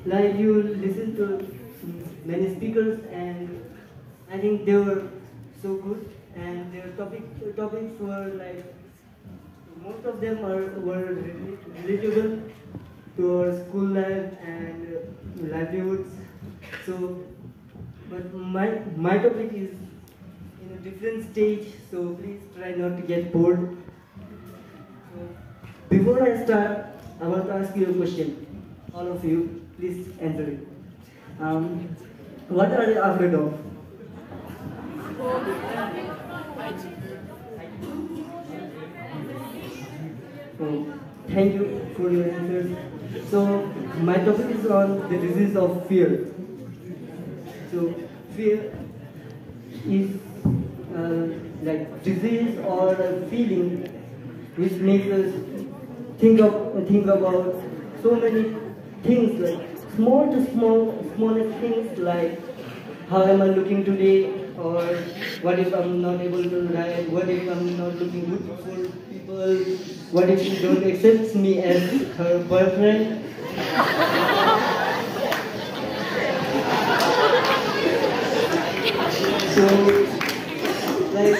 Like you listen to many speakers, and I think they were so good, and their topics were like most of them were relatable to our school life and livelihoods. So, but my topic is in a different stage, so please try not to get bored. So, before I start, I want to ask you a question. All of you, please answer it. Um, what are you afraid of? So, thank you for your answers. So, my topic is on the disease of fear. So, fear is uh, like disease or a feeling which makes us think about so many things, like smallest things, like how am I looking today, or what if I'm not able to write, what if I'm not looking good for people, what if she don't accept me as her boyfriend. So, like,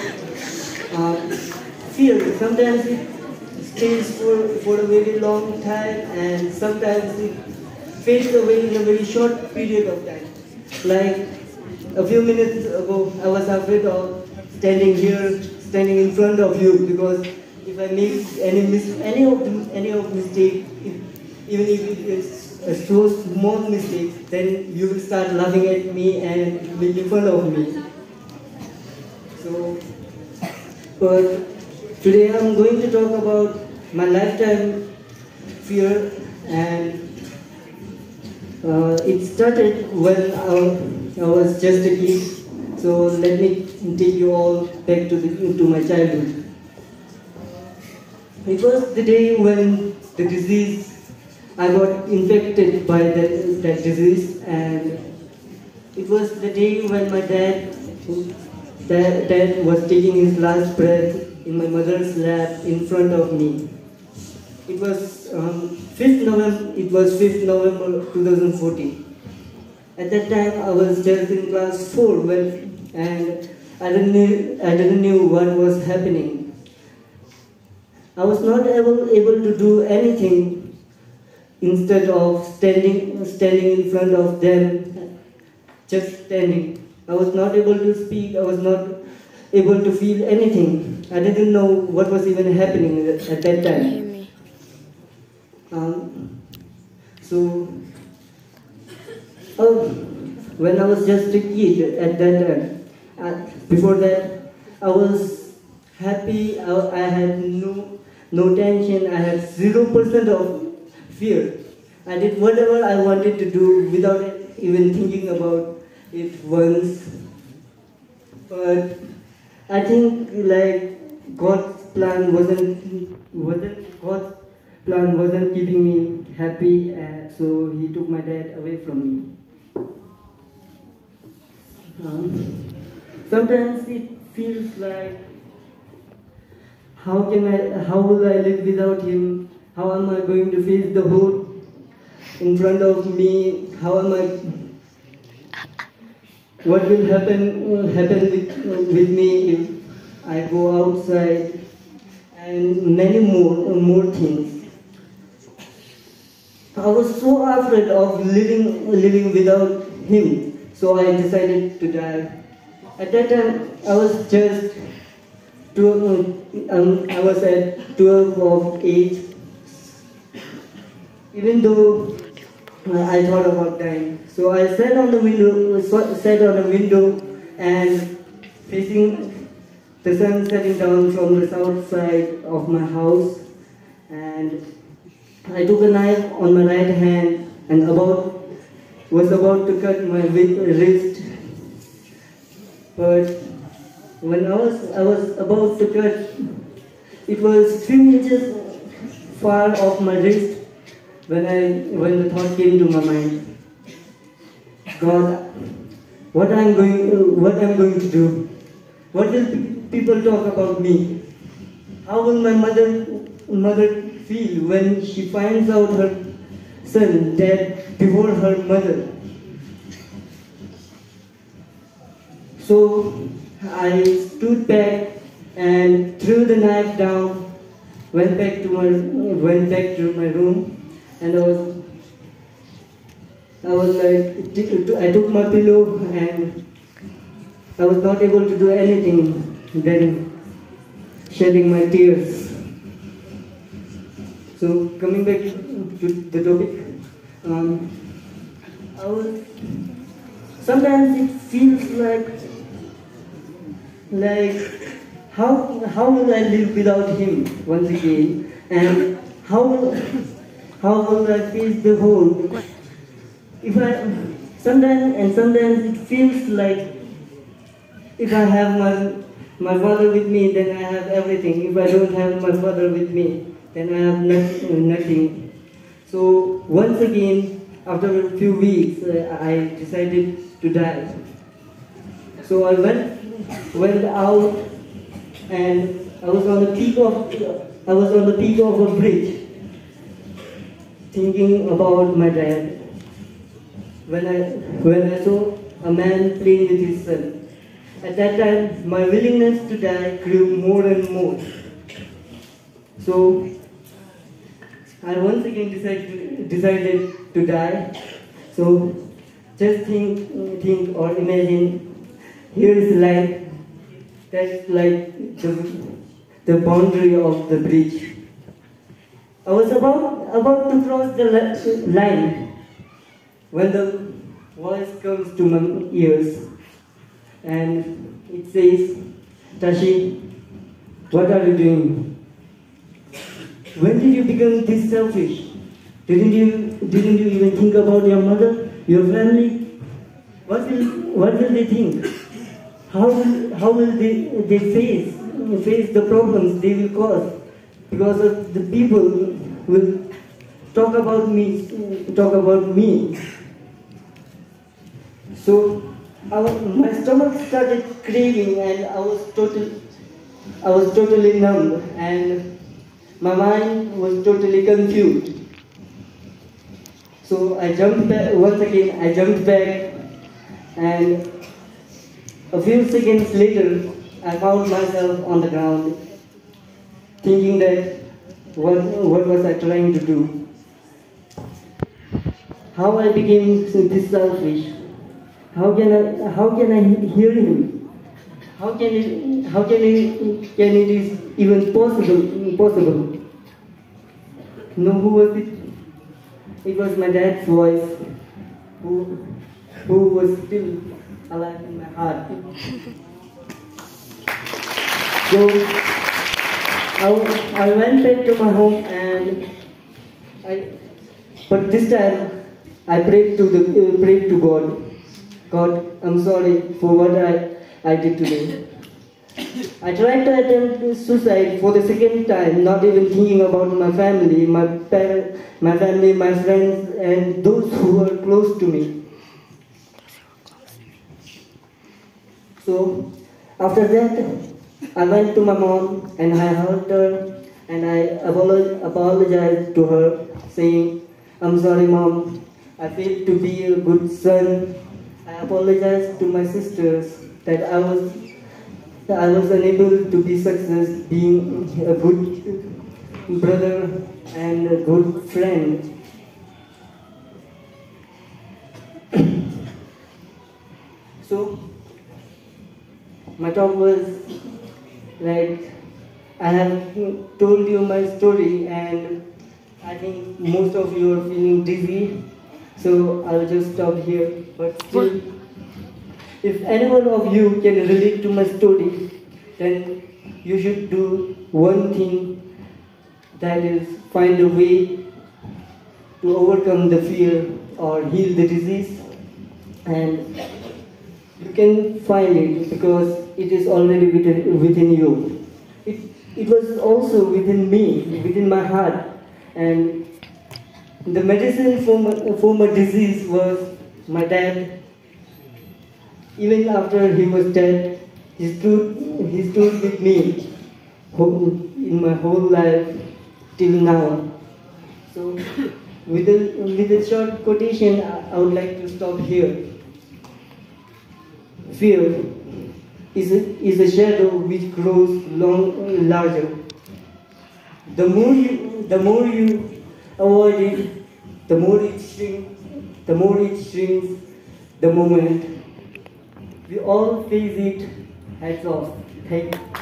fear, sometimes it stays for a very long time, and sometimes it fades away in a very short period of time. Like, a few minutes ago, I was afraid of standing here, standing in front of you, because if I make any of mistake, even if it is a so small mistake, then you will start laughing at me and making fun of me. So, today I'm going to talk about my lifetime fear, and it started when I was just a kid. So let me take you all back to my childhood. It was the day when the disease, I got infected by that disease, and it was the day when my dad was taking his last breath in my mother's lap in front of me. It was 5th November 2014. At that time, I was just in class 4 and I didn't knew what was happening. I was not able to do anything instead of standing in front of them, just standing. I was not able to speak, I was not able to feel anything. I didn't know what was even happening at that time. So, oh, when I was just a kid at that time, before that, I was happy, I had no tension, I had 0% of fear. I did whatever I wanted to do without even thinking about it once. But I think like God's plan wasn't keeping me happy, so He took my dad away from me. Sometimes it feels like how will I live without him? How am I going to face the road in front of me? How am I? What will happen with me if I go outside? And many more things. I was so afraid of living without him, so I decided to die. At that time, I was at 12 of age. Even though I thought about dying, so I sat on a window and facing the sun setting down from the south side of my house, and I took a knife on my right hand and was about to cut my wrist, but when I was about to cut, it was 3 inches far off my wrist when the thought came to my mind. God, what I'm going to do? What will people talk about me? How will my mother feel when she finds out her son dead before her mother. So I stood back and threw the knife down, went back to my room, and I was like, I took my pillow and I was not able to do anything then shedding my tears. So coming back to the topic, I was, sometimes it feels like how will I live without him once again, and how will I face the whole? If I sometimes it feels like if I have my father with me, then I have everything. If I don't have my father with me, then I have nothing. So once again, after a few weeks, I decided to die. So I went out, and I was on the peak of a bridge, thinking about my dad. When I saw a man playing with his son, at that time my willingness to die grew more and more. So I once again decided to die. So just think or imagine, here is life. That's like the boundary of the bridge. I was about to cross the line when the voice comes to my ears and it says, "Tashi, what are you doing? When did you become this selfish? Didn't you even think about your mother, your family? What will they think? How will they face the problems they will cause because of the people will talk about me." So my stomach started craving, and I was totally numb, and my mind was totally confused. So I jumped back once again. I jumped back, and a few seconds later, I found myself on the ground, thinking that what was I trying to do? How I became this selfish? How can I hear him? How can it is even possible? No, who was it? It was my dad's voice, who was still alive in my heart. So I went back to my home, and but this time I prayed to God. God, I'm sorry for what I did today. I tried to attempt suicide for the second time, not even thinking about my family, my parents, my family, my friends, and those who were close to me. So after that, I went to my mom and I hugged her and I apologized to her, saying, "I'm sorry, Mom. I failed to be a good son. I apologized to my sisters that I was unable to be success, being a good brother and a good friend." So my talk was like, I have told you my story, and I think most of you are feeling dizzy, so I'll just stop here. But still, if any one of you can relate to my story, then you should do one thing, that is find a way to overcome the fear or heal the disease, and you can find it because it is already within you. It was also within me, within my heart, and the medicine for my disease was my dad. Even after he was dead, he stood with me in my whole life till now. So With a short quotation, I would like to stop here. Fear is a shadow which grows larger. The more you avoid it, the more it shrinks. The moment we all face it heads off. Thank you.